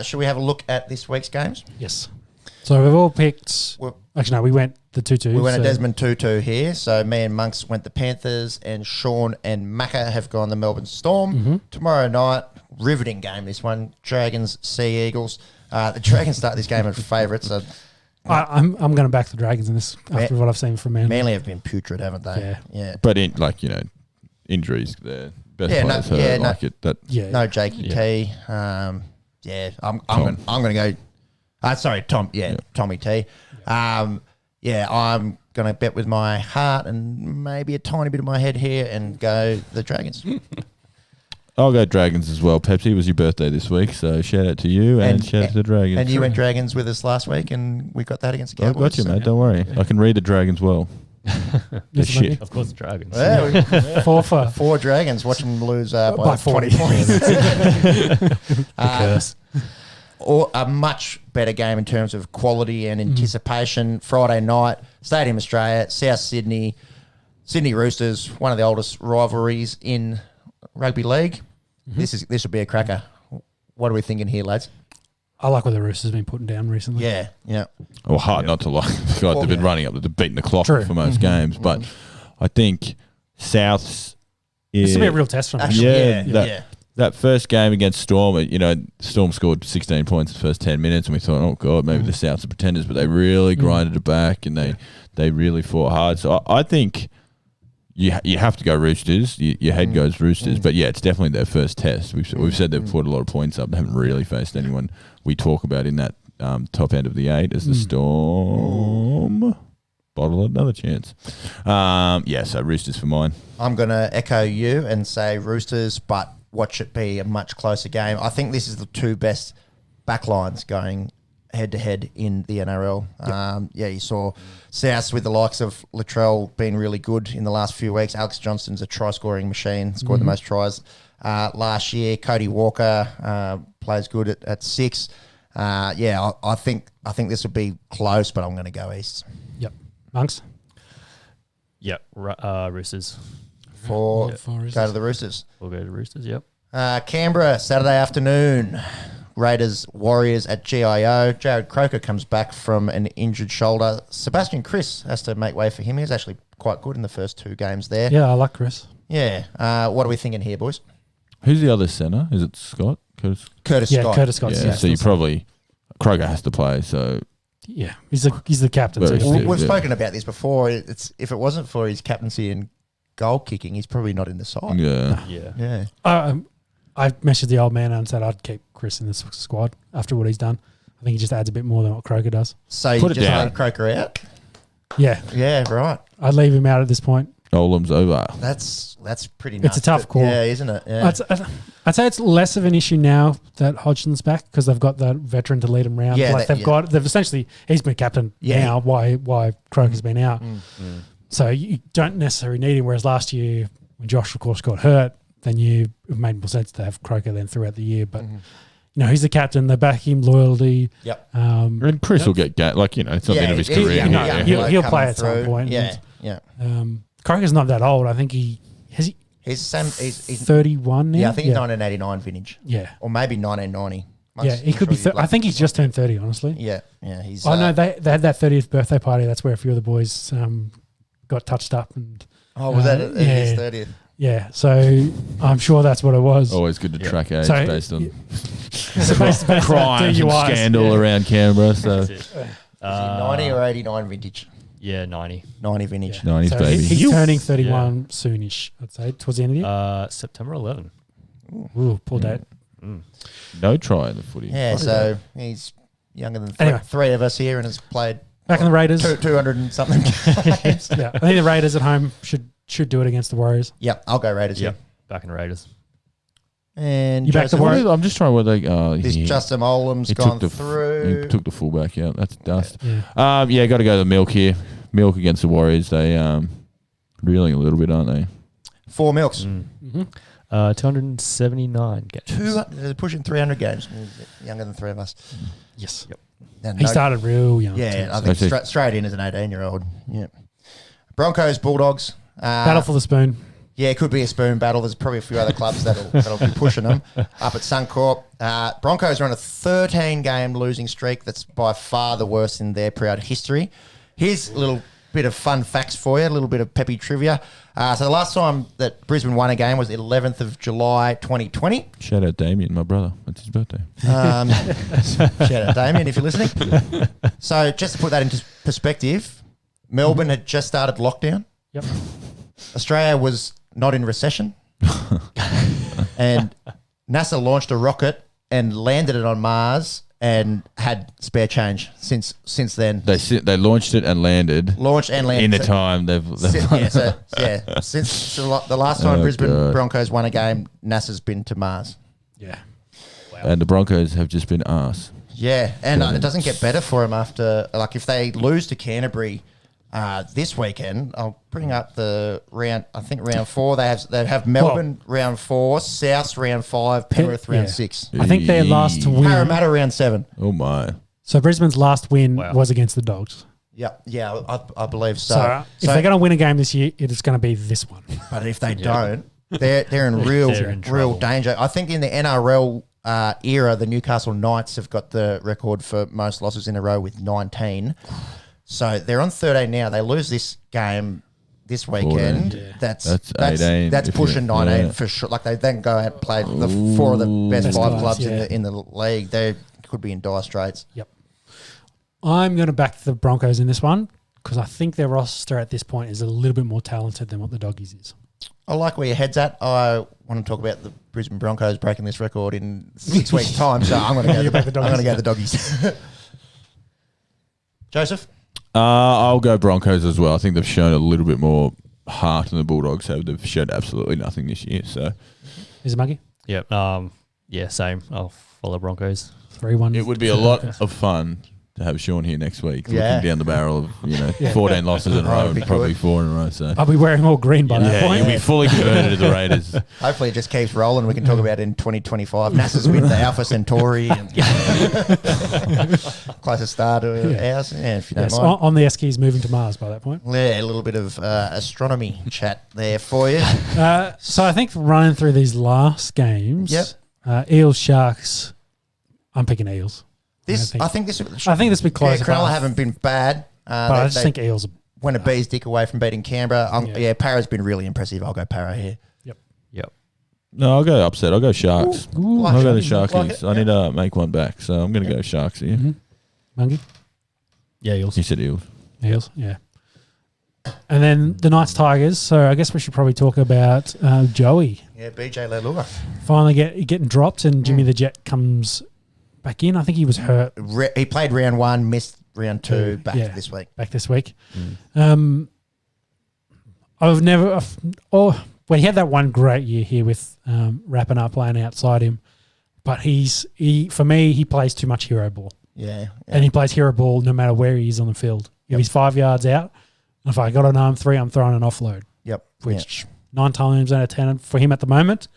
Should we have a look at this week's games? Yes. So we've all picked. Actually, no, we went the 2-2. We went a Desmond 2-2 here. So me and Monks went the Panthers, and Sean and Macca have gone the Melbourne Storm. Mm-hmm. Tomorrow night, riveting game. This one, Dragons, Sea Eagles. The Dragons start this game as favourites. So I'm going to back the Dragons in this after what I've seen from Manly. Manly have been putrid, haven't they? Yeah. But injuries there. Best players No Jakey T. I'm going to go. Sorry, Tom. Yeah, Tommy T. I'm going to bet with my heart and maybe a tiny bit of my head here and go the Dragons. I'll go Dragons as well. Pepsi, was your birthday this week, so shout out to you and shout out to the Dragons. And you went Dragons with us last week, and we got that against the Cowboys. I got you, mate. Don't worry. I can read the Dragons well. Shit. Of course, the Dragons. Yeah, 4 Dragons. Watch them lose by 20 points. Curse. Or a much better game in terms of quality and anticipation. Friday night, Stadium Australia, South Sydney, Sydney Roosters, one of the oldest rivalries in rugby league. Mm-hmm. This will be a cracker. What are we thinking here, lads? I like what the Roosters have been putting down recently. Yeah. Well, hard not to like. God, they've been running up, they've beaten the clock for most games. But I think South's... This will be a real test for them. Actually, that first game against Storm, Storm scored 16 points in the first 10 minutes, and we thought, oh, God, maybe the Souths are pretenders, but they really grinded it back, and they really fought hard. So I think you have to go Roosters. Your head goes Roosters. But, it's definitely their first test. We've said they've put a lot of points up. They haven't really faced anyone we talk about in that top end of the 8 as the Storm. Bottle another chance. So Roosters for mine. I'm going to echo you and say Roosters, but watch it be a much closer game. I think this is the 2 best backlines going head-to-head in the NRL. You saw South with the likes of Latrell being really good in the last few weeks. Alex Johnston's a try-scoring machine, scored the most tries last year. Cody Walker plays good at 6. I think this will be close, but I'm going to go East. Yep. Monks? Yep. Roosters. Go to the Roosters. We'll go to Roosters, yep. Canberra, Saturday afternoon. Raiders, Warriors at GIO. Jared Croker comes back from an injured shoulder. Sebastian Chris has to make way for him. He was actually quite good in the first 2 games there. Yeah, I like Chris. Yeah. What are we thinking here, boys? Who's the other centre? Is it Scott? Curtis Scott. Curtis Scott. Yeah, so you probably... Croker has to play, so... Yeah, he's the captain. We've spoken about this before. If it wasn't for his captaincy and goal kicking, he's probably not in the side. Yeah. I messaged the old man and said I'd keep Chris in the squad after what he's done. I think he just adds a bit more than what Croker does. So you just leave Croker out? Yeah. Yeah, right. I'd leave him out at this point. Olam's over. That's pretty nuts. It's a tough call. Yeah, isn't it? Yeah. I'd say it's less of an issue now that Hodgson's back because they've got that veteran to lead them round. Yeah, they've essentially, he's been captain now. Why Croker's been out. So you don't necessarily need him. Whereas last year when Josh, of course, got hurt, then it made more sense to have Croker then throughout the year. But he's the captain. They back him, loyalty. Yep. And Chris will get it's not the end of his career. He'll play at some point. Yeah. Croker's not that old. I think he's 31 now. Yeah, I think he's 1989 vintage. Yeah. Or maybe 1990. He could be. I think he's just turned 30, honestly. Yeah. He's. No, they had that 30th birthday party. That's where a few of the boys got touched up and. Oh, was that his 30th? Yeah, so I'm sure that's what it was. Always good to track age based on crime and scandal around Canberra. So, is he 90 or 89 vintage? Yeah, 90. 90 vintage. 90s, so baby. He's turning 31 soonish, I'd say, towards the end of the year. September 11. Ooh, poor date. No try in the footy. Yeah, so he's younger than three of us here and has played back in the Raiders 200 and something games. Yeah, I think the Raiders at home should do it against the Warriors. Yep, I'll go Raiders. Yep, back in the Raiders. And you back the Warriors? I'm just trying to work. Justin Olam's gone through. He took the fullback out. That's dust. Got to go to the Milk here. Milk against the Warriors. They reeling a little bit, aren't they? 4 Milks. 279 games. They're pushing 300 games. Younger than 3 of us. Yes. Yep. He started real young. Yeah, I think straight in as an 18-year-old. Yeah. Broncos, Bulldogs. Battle for the spoon. Yeah, it could be a spoon battle. There's probably a few other clubs that'll be pushing them up at Suncorp. Broncos are on a 13-game losing streak. That's by far the worst in their proud history. Here's a little bit of fun facts for you, a little bit of peppy trivia. So the last time that Brisbane won a game was the 11th of July 2020. Shout out Damien, my brother. It's his birthday. Shout out Damien if you're listening. So just to put that into perspective, Melbourne had just started lockdown. Yep. Australia was not in recession. And NASA launched a rocket and landed it on Mars and had spare change since then. They launched it and landed. In the time they've since the last time Brisbane Broncos won a game, NASA's been to Mars. Yeah. And the Broncos have just been arse. Yeah, and it doesn't get better for them after, like, if they lose to Canterbury this weekend. I'll bring up the round. I think round 4. They have Melbourne round 4, South round 5, Penrith round 6. I think their last win. Parramatta round 7. Oh my! So Brisbane's last win was against the Dogs. Yeah, I believe so. So if they're going to win a game this year, it's going to be this one. But if they don't, they're in real danger. I think in the NRL era, the Newcastle Knights have got the record for most losses in a row with 19. So they're on 13 now. They lose this game this weekend. 14. That's 18. That's pushing 19 for sure. Like, they then go out and play the 4 of the best 5 clubs in the league. They could be in dire straits. Yep. I'm going to back the Broncos in this one because I think their roster at this point is a little bit more talented than what the Doggies is. I like where your head's at. I want to talk about the Brisbane Broncos breaking this record in 6 weeks' time. So I'm going to go the Doggies. Joseph? I'll go Broncos as well. I think they've shown a little bit more heart than the Bulldogs have. They've showed absolutely nothing this year. So, is it Muggy? Yep. Yeah, same. I'll follow Broncos. 3-1. it would be a lot of fun to have Sean here next week, looking down the barrel of 14 losses in a row and probably 4 in a row. So I'll be wearing all green by that point. You'll be fully converted to the Raiders. Hopefully it just keeps rolling. We can talk about it in 2025. NASA's been the Alpha Centauri and closest star to ours. Yeah, if you don't mind. On the Esky is moving to Mars by that point. Yeah, a little bit of astronomy chat there for you. So I think running through these last games, Eels, Sharks, I'm picking Eels. I think this will be close. Cronulla haven't been bad. But I just think Eels went a bee's dick away from beating Canberra. Para's been really impressive. I'll go Para here. Yep. No, I'll go upset. I'll go Sharks. I'll go the Sharkies. I need to make one back, so I'm going to go Sharks here. Mungie? Yeah, Eels. You said Eels. Eels, yeah. And then the Knights Tigers. So I guess we should probably talk about Joey. Yeah, BJ Leilua. Finally getting dropped, and Jimmy the Jet comes back in. I think he was hurt. He played round 1, missed round 2, back this week. Back this week. When he had that one great year here with wrapping up, playing outside him, but for me, he plays too much hero ball. Yeah. And he plays hero ball no matter where he is on the field. If he's 5 yards out, and if I got an arm 3, I'm throwing an offload. Yep. Which 9 times out of 10 for him at the moment,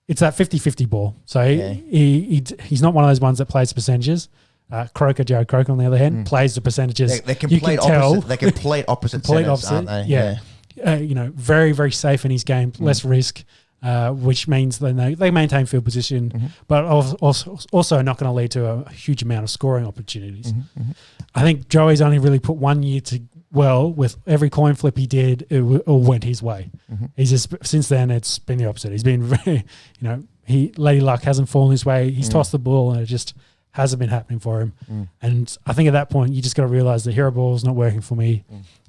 it's that 50-50 ball. So he's not one of those ones that plays percentages. Jared Croker, on the other hand, plays the percentages. They're complete opposite. They're complete opposite centers, aren't they? Yeah. Very, very safe in his game, less risk, which means they maintain field position, but also not going to lead to a huge amount of scoring opportunities. I think Joey's only really put 1 year with every coin flip he did, it all went his way. He's just, since then, it's been the opposite. He's been very, Lady Luck hasn't fallen his way. He's tossed the ball and it just hasn't been happening for him. And I think at that point, you just got to realize the hero ball is not working for me.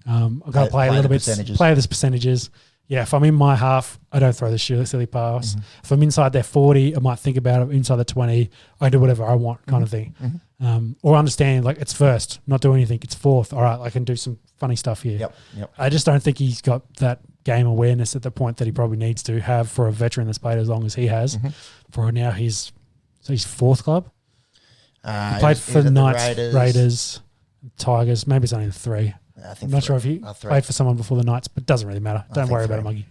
I've got to play a little bit, play the percentages. Yeah, if I'm in my half, I don't throw the silly pass. If I'm inside their 40, I might think about it. Inside the 20, I do whatever I want, kind of thing. Or understand, like, it's first, not do anything. It's fourth. All right, I can do some funny stuff here. Yep. I just don't think he's got that game awareness at the point that he probably needs to have for a veteran that's played as long as he has. For now, he's fourth club. He played for the Knights, Raiders, Tigers. Maybe it's only the 3. I'm not sure if he played for someone before the Knights, but it doesn't really matter. Don't worry about it, Muggy.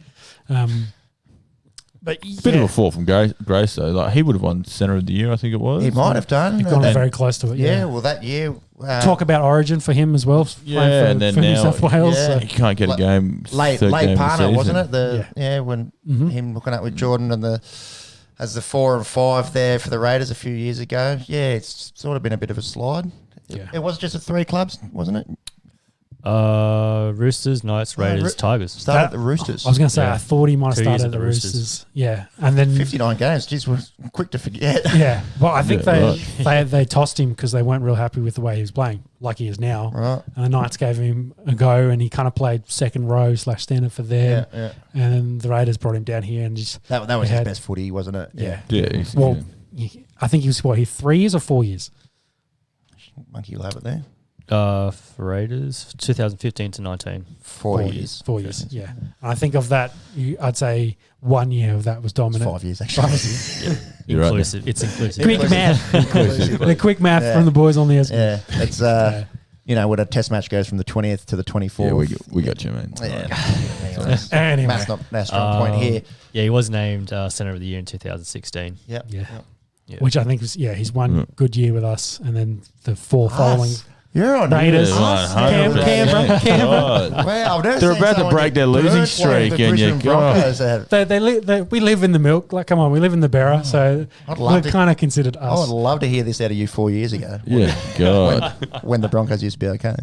But Bit of a fall from Grace though. Like he would have won centre of the year, I think it was. He might have done. He'd gone very close to it. Yeah, well, that year. Talk about Origin for him as well. Yeah, and then New now South Wales. Yeah. He can't get a game. Late third game of the Parner, wasn't season. it? When him hooking up with Jordan and as the 4 and 5 there for the Raiders a few years ago. Yeah, it's sort of been a bit of a slide. Yeah. It was just 3 clubs, wasn't it? Roosters, Knights, Raiders, Tigers. Started at the Roosters. I was going to say, Yeah. I thought he might have 2 years started at at the the Roosters. Roosters. Yeah. And then 59 games. Jeez, we're quick to forget. Yeah. Well, I think Yeah, they tossed him because they weren't real happy with the way he was playing, like he is now. Right. And the Knights gave him a go, and he kind of played second row / standard for them. Yeah. And the Raiders brought him down here and just That was He his had- best footy, wasn't it? yeah. Yeah. Well, I think he was he 3 years or 4 years. Monkey will have it there. For Raiders, 2015 to 19. 4 years. 4 years. Yeah. And I think of that, I'd say 1 year of that was It's dominant. 5 years, actually. You're right. Inclusive. It's inclusive. Quick math. The quick math Yeah. from the boys on the Esky. Yeah. It's, when a test match goes from the 20th to the 24th. Yeah, we got you, man. Yeah. Anyway. That's not our strong point here. Yeah, he was named Centre of the Year in 2016. Yep. Yeah. Yeah. Which I think was, he's one good year with us, and then the 4 following. You're on Raiders. Us. Canberra. Wow, I've never They're seen about to someone break get their losing burnt playing streak for and Brisbane you go. Broncos have. We live in the milk. Like, come on, we live in the Berra, so I'd love we're to- kind of considered I would us. love to hear this out of you 4 years ago. Yeah, God. When the Broncos used to be okay.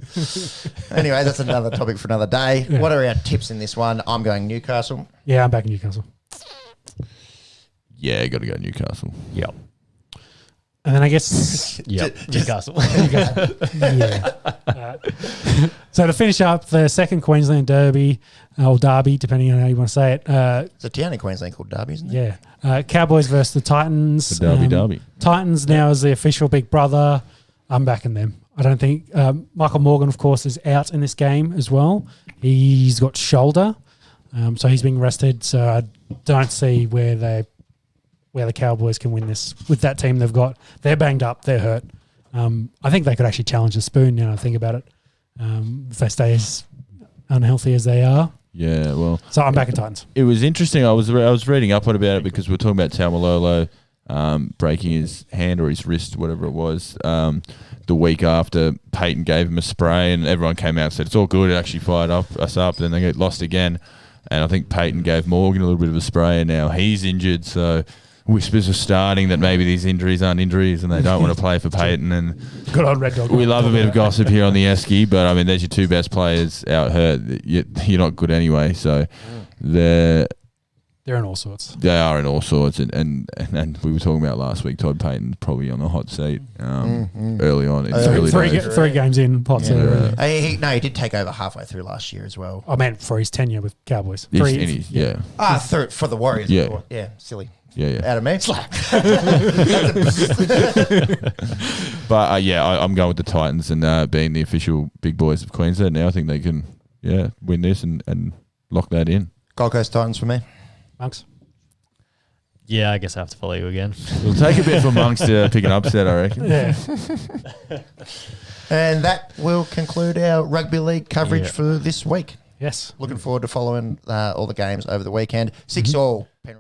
Anyway, that's another topic for another day. Yeah. What are our tips in this one? I'm going Newcastle. Yeah, I'm back in Newcastle. Yeah, got to go Newcastle. Yep. And then I guess, Yep. Newcastle. yeah. So to finish up, the second Queensland Derby, or Derby, depending on how you want to say it. It's a town in Queensland called Derby, isn't it? Yeah. Cowboys versus the Titans. The Derby. Titans now is the official big brother. I'm backing them. I don't think Michael Morgan, of course, is out in this game as well. He's got shoulder, so he's being rested. So I don't see where the Cowboys can win this with that team they've got. They're banged up. They're hurt. I think they could actually challenge the Spoon now I think about it. If they stay as unhealthy as they are. Yeah, well. So I'm back at Titans. It was interesting. I was reading up on about it because we were talking about Taumalolo breaking his hand or his wrist, whatever it was, the week after Peyton gave him a spray, and everyone came out and said, it's all good. It actually fired us up. Then they get lost again. And I think Peyton gave Morgan a little bit of a spray, and now he's injured. So whispers are starting that maybe these injuries aren't injuries and they don't want to play for Peyton. And Good old Red Dog. we love a bit of gossip here on the Esky, but I mean, there's your 2 best players out hurt. You're not good anyway. So they're in all sorts. They are in all sorts, and we were talking about last week. Todd Payton probably on the hot seat early on. In early days. Three games in, hot seat already. He did take over halfway through last year as well. I meant for his tenure with Cowboys. Yeah. For the Warriors. Yeah. Before. Yeah, silly. Yeah. Out of me. But I'm going with the Titans and being the official big boys of Queensland now. I think they can win this and lock that in. Gold Coast Titans for me. Monks. Yeah, I guess I have to follow you again. It'll take a bit for Monks to pick an upset, I reckon. Yeah. And that will conclude our rugby league coverage for this week. Yes. Looking forward to following all the games over the weekend. 6-all.